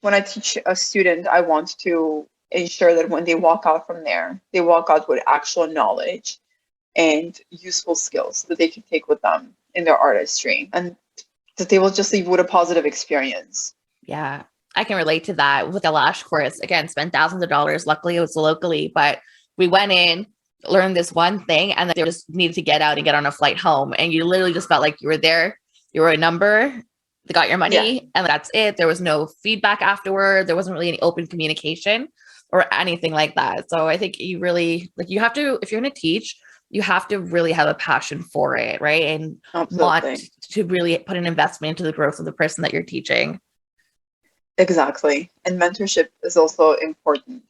a student, I want to ensure that when they walk out from there, they walk out with actual knowledge and useful skills that they can take with them in their artistry, and that they will just leave with a positive experience. Yeah. I can relate to that with the lash course. Again, spent thousands of dollars. Luckily, it was locally, but we went in, learned this one thing, and then they just needed to get out and get on a flight home. And you literally just felt like you were there. You were a number. They got your money, and that's it. There was no feedback afterward. There wasn't really any open communication or anything like that. So I think you really you have to, if you're going to teach, you have to really have a passion for it, right? And want to really put an investment into the growth of the person that you're teaching. Exactly. And mentorship is also important.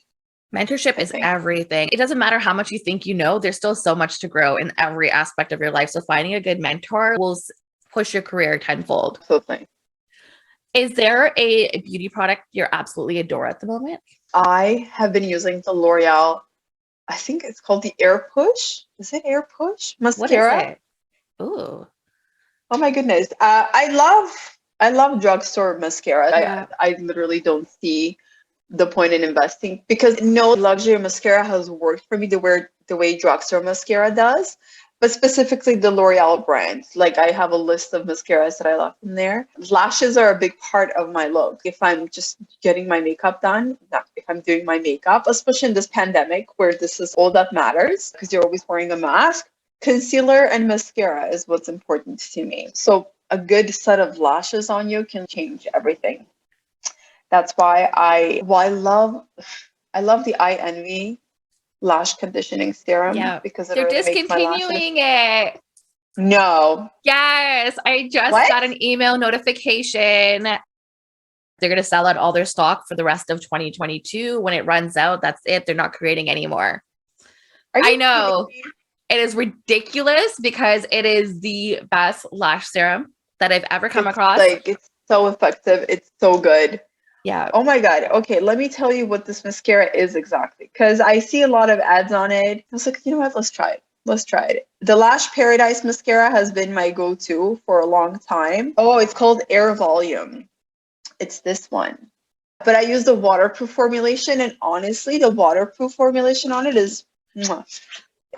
Mentorship is everything. It doesn't matter how much you think you know, there's still so much to grow in every aspect of your life. So finding a good mentor will push your career tenfold. Absolutely. Is there a beauty product you're absolutely adore at the moment? I have been using the L'Oreal, I think it's called the Air Push. Is it Air Push? Mascara. What is it? Ooh. Oh my goodness. I love drugstore mascara. I literally don't see the point in investing because no luxury mascara has worked for me the way drugstore mascara does, but specifically the L'Oreal brand. Like I have a list of mascaras that I love from there. Lashes are a big part of my look. If I'm just getting my makeup done, if I'm doing my makeup, especially in this pandemic where this is all that matters because you're always wearing a mask, concealer and mascara is what's important to me. So a good set of lashes on you can change everything. That's why I love the Eye Envy lash conditioning serum because they're really discontinuing it. No. Yes, I just got an email notification. They're going to sell out all their stock for the rest of 2022. When it runs out, that's it. They're not creating anymore. I know. It is ridiculous because it is the best lash serum that I've ever come across. Like it's so effective. It's so good. Yeah. Oh my God. Okay, let me tell you what this mascara is exactly. Because I see a lot of ads on it. I was like, you know what? Let's try it. Let's try it. The Lash Paradise mascara has been my go-to for a long time. Oh, it's called Air Volume. It's this one. But I use the waterproof formulation, and honestly, the waterproof formulation on it is, mwah,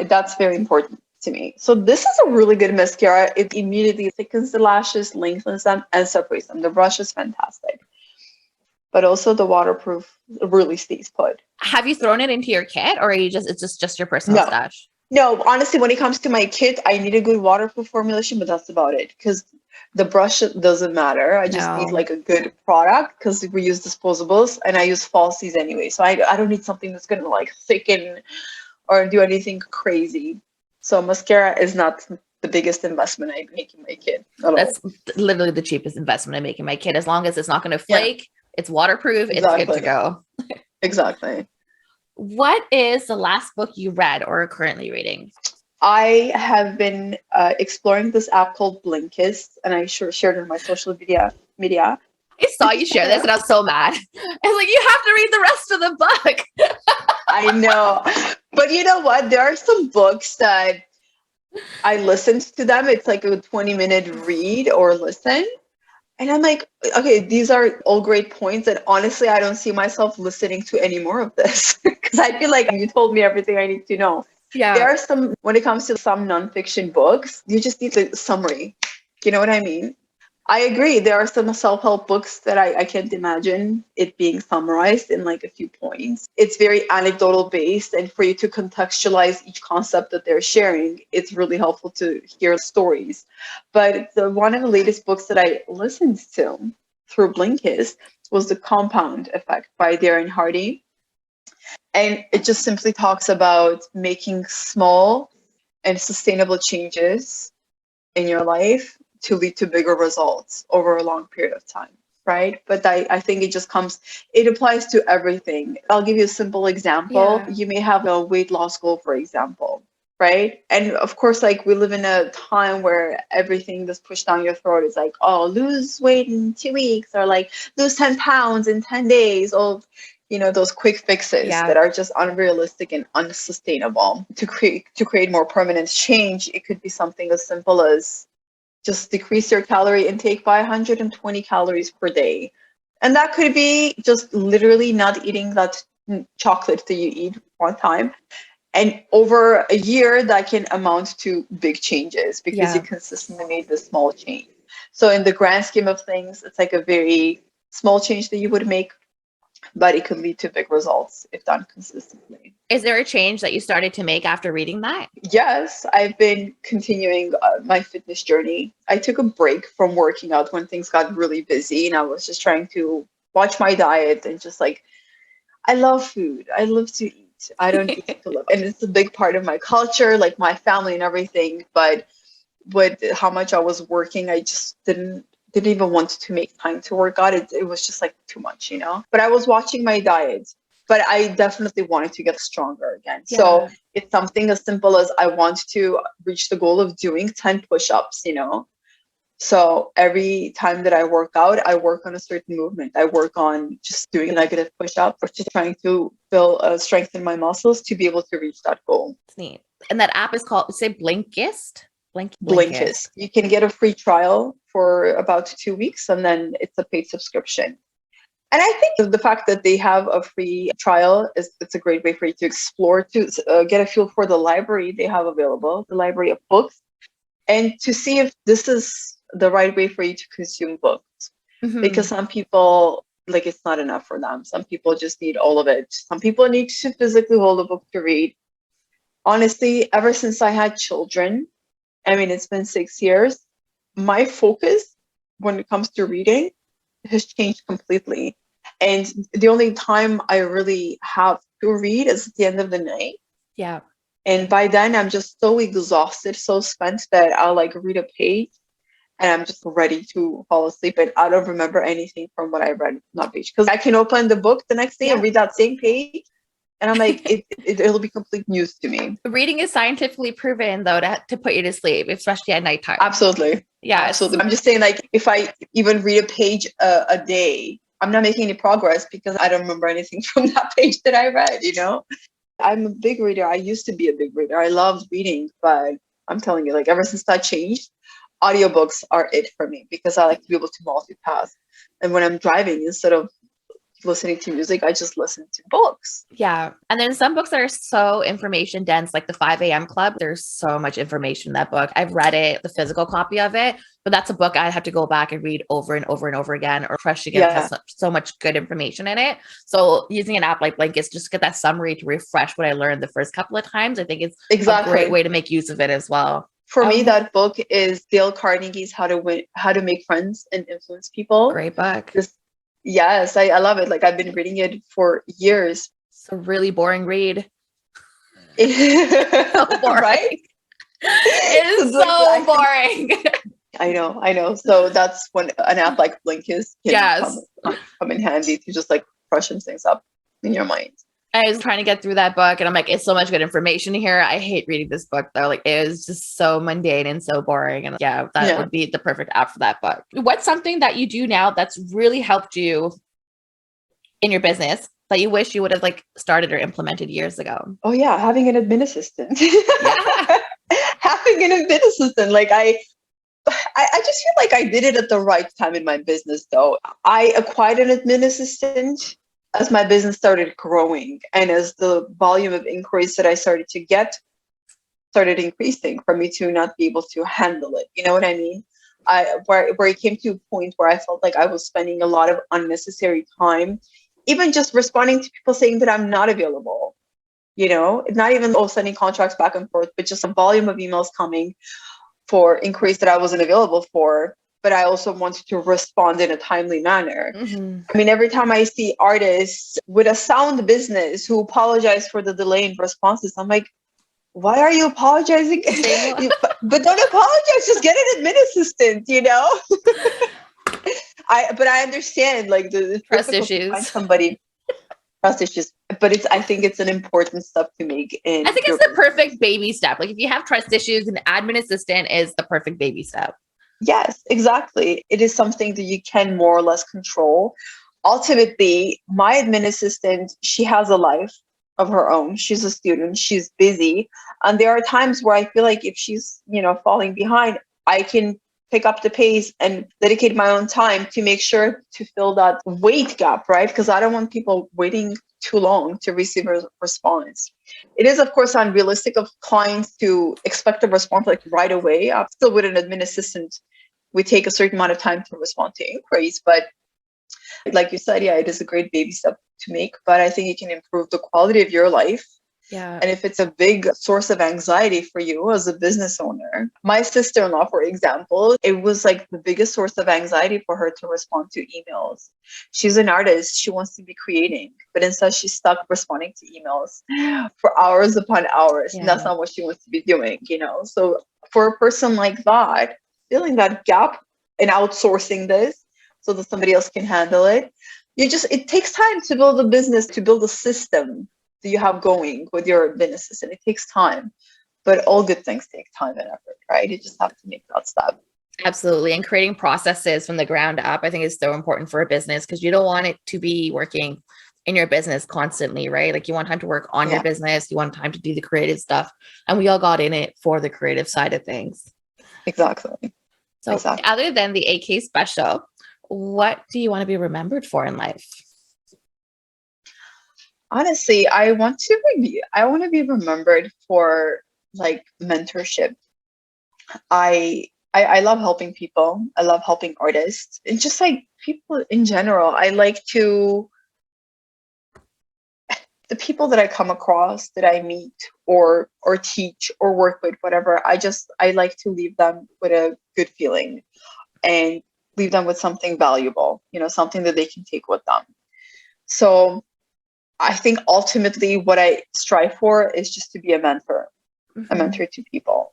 that's very important to me. So this is a really good mascara. It immediately thickens the lashes, lengthens them, and separates them. The brush is fantastic. But also the waterproof really stays put. Have you thrown it into your kit, or are you just, it's just your personal No, stash? no, honestly, when it comes to my kit, I need a good waterproof formulation, but that's about it. Because the brush doesn't matter. I just need No. like a good product because we use disposables and I use falsies anyway. So I don't need something that's gonna like thicken or do anything crazy. So mascara is not the biggest investment I make in my kit at all. That's literally the cheapest investment I make in my kit. As long as it's not going to Yeah, flake, it's waterproof, it's good to exactly. go. Exactly. What is the last book you read or are currently reading? I have been exploring this app called Blinkist, and I shared it on my social media. I saw you share this and I was so mad. I was like, you have to read the rest of the book. I know. But you know what? There are some books that I listened to them. It's like a 20-minute read or listen. And I'm like, okay, these are all great points. And honestly, I don't see myself listening to any more of this because I feel like you told me everything I need to know. There Yeah. are some, when it comes to some nonfiction books, you just need the summary. You know what I mean? I agree. There are some self-help books that I can't imagine it being summarized in like a few points. It's very anecdotal based, and for you to contextualize each concept that they're sharing, it's really helpful to hear stories. But one of the latest books that I listened to through Blinkist was The Compound Effect by Darren Hardy. And it just simply talks about making small and sustainable changes in your life to lead to bigger results over a long period of time, right? But I think it applies to everything. I'll give you a simple example. Yeah. You may have a weight loss goal, for example, right? And of course, like we live in a time where everything that's pushed down your throat is like, oh, lose weight in 2 weeks, or like lose 10 pounds in 10 days, or those quick fixes Yeah. that are just unrealistic and unsustainable. To create more permanent change, it could be something as simple as just decrease your calorie intake by 120 calories per day. And that could be just literally not eating that chocolate that you eat one time. And over a year, that can amount to big changes because you Yeah. consistently made the small change. So in the grand scheme of things, it's like a very small change that you would make, but it could lead to big results if done consistently. Is there a change that you started to make after reading that? Yes, I've been continuing my fitness journey. I took a break from working out when things got really busy, and I was just trying to watch my diet and just like, I love food. I love to eat. I don't eat to live. And it's a big part of my culture, like my family and everything. But with how much I was working, I just didn't even want to make time to work out. It was just like too much. But I was watching my diet, but I definitely wanted to get stronger again. Yeah. So it's something as simple as I want to reach the goal of doing 10 push-ups. So every time that I work out, I work on a certain movement. I work on just doing a negative push-up or just trying to strengthen my muscles to be able to reach that goal. It's neat. And that app is called, say, Blinkist? Blinkist. You can get a free trial for about 2 weeks, and then it's a paid subscription. And I think the fact that they have a free trial it's a great way for you to explore, to get a feel for the library they have available, the library of books, and to see if this is the right way for you to consume books. Mhm. Because some people, like, it's not enough for them. Some people just need all of it. Some people need to physically hold a book to read. Honestly, ever since I had children, I mean, it's been 6 years, my focus when it comes to reading has changed completely. And the only time I really have to read is at the end of the night. Yeah. And by then, I'm just so exhausted, so spent that I'll like read a page and I'm just ready to fall asleep. And I don't remember anything from what I read on that page. Because I can open the book the next day and read that same page. And I'm like, it'll be complete news to me. Reading is scientifically proven, though, to put you to sleep, especially at nighttime. Absolutely. Yeah. Absolutely. I'm just saying, like, if I even read a page a day, I'm not making any progress because I don't remember anything from that page that I read, you know? I'm a big reader. I used to be a big reader. I loved reading, but I'm telling you, like ever since that changed, audiobooks are it for me because I like to be able to multitask. And when I'm driving, instead of listening to music, I just listen to books. Yeah. And then some books that are so information dense, like the 5 a.m. Club. There's so much information in that book. I've read it, the physical copy of it, but that's a book I'd have to go back and read over and over and over again or fresh again. Yeah. Has so much good information in it. So using an app like Blinkist just to get that summary to refresh what I learned the first couple of times, I think it's a great way to make use of it as well. For me, that book is Dale Carnegie's How to Make Friends and Influence People. Great book. Yes, I love it. Like I've been reading it for years. It's a really boring read. So boring. Right? It is so boring. I know. So that's when an app like Blinkist can come in handy to just like freshen things up in your mind. I was trying to get through that book and I'm like, it's so much good information here. I hate reading this book though. Like it was just so mundane and so boring. And that would be the perfect app for that book. What's something that you do now that's really helped you in your business that you wish you would have like started or implemented years ago? Oh yeah, having an admin assistant. Having an admin assistant. Like I just feel like I did it at the right time in my business though. I acquired an admin assistant as my business started growing and as the volume of inquiries that I started to get started increasing for me to not be able to handle it. You know what I mean? Where it came to a point where I felt like I was spending a lot of unnecessary time, even just responding to people saying that I'm not available. You know, not even sending contracts back and forth, but just a volume of emails coming for inquiries that I wasn't available for. But I also wanted to respond in a timely manner. Mm-hmm. I mean, every time I see artists with a sound business who apologize for the delay in responses, I'm like, why are you apologizing? But don't apologize, just get an admin assistant, you know? But I understand like the trust issues. Find somebody trust issues. But I think it's an important step to make. I think it's the perfect baby step. Like if you have trust issues, an admin assistant is the perfect baby step. Yes, exactly. It is something that you can more or less control. Ultimately, my admin assistant, she has a life of her own. She's a student. She's busy. And there are times where I feel like if she's, falling behind, I can pick up the pace and dedicate my own time to make sure to fill that wait gap, right? Because I don't want people waiting too long to receive a response. It is, of course, unrealistic of clients to expect a response like right away. Still, with an admin assistant, we take a certain amount of time to respond to inquiries. But like you said, it is a great baby step to make. But I think it can improve the quality of your life. Yeah. And if it's a big source of anxiety for you as a business owner, my sister-in-law, for example, it was like the biggest source of anxiety for her to respond to emails. She's an artist. She wants to be creating, but instead she's stuck responding to emails for hours upon hours. Yeah. And that's not what she wants to be doing, So for a person like that, filling that gap and outsourcing this so that somebody else can handle it, it takes time to build a business, to build a system that you have going with your business, and it takes time, but all good things take time and effort, right? You just have to make that step. Absolutely. And creating processes from the ground up, I think is so important for a business because you don't want it to be working in your business constantly, right? Like you want time to work on your business. You want time to do the creative stuff. And we all got in it for the creative side of things. Exactly. So other than the AK special, what do you want to be remembered for in life? Honestly, I want to be remembered for like mentorship. I love helping people. I love helping artists and just like people in general. I like the people that I come across, that I meet or teach or work with, whatever. I like to leave them with a good feeling and leave them with something valuable, something that they can take with them. So I think ultimately what I strive for is just to be a mentor, a mentor to people.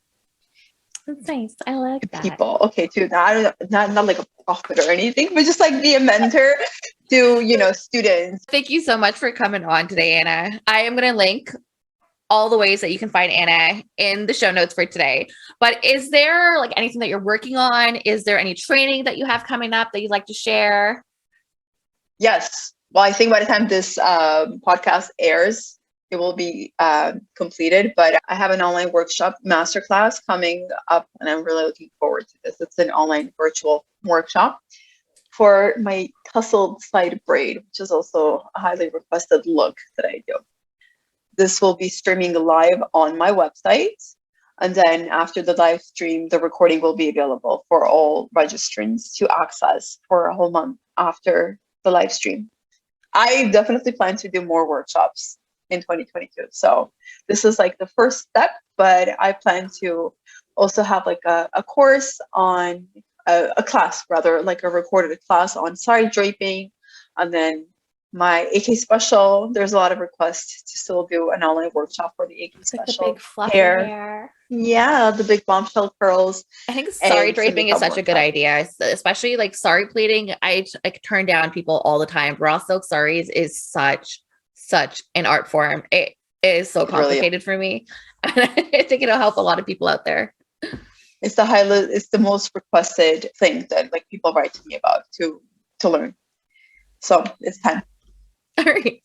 That's nice. I like that. People. Okay, too. Not like a prophet or anything, but just like be a mentor to, students. Thank you so much for coming on today, Anna. I am going to link all the ways that you can find Anna in the show notes for today. But is there like anything that you're working on? Is there any training that you have coming up that you'd like to share? Yes. Well, I think by the time this podcast airs, it will be completed. But I have an online workshop masterclass coming up, and I'm really looking forward to this. It's an online virtual workshop for my tussled side braid, which is also a highly requested look that I do. This will be streaming live on my website. And then after the live stream, the recording will be available for all registrants to access for a whole month after the live stream. I definitely plan to do more workshops in 2022. So this is like the first step, but I plan to also have like a course on a class, rather like a recorded class on side draping. And then my AK special, there's a lot of requests to still do an online workshop for the AK It's like special. the big fluffy hair. Yeah, the big bombshell curls. I think sari draping is such a good workshop. idea, especially like sari pleating. I like turn down people all the time. Raw silk saris is such an art form. It is so complicated for me. I think it'll help a lot of people out there. It's the most requested thing that like people write to me about to learn. So it's time. All right.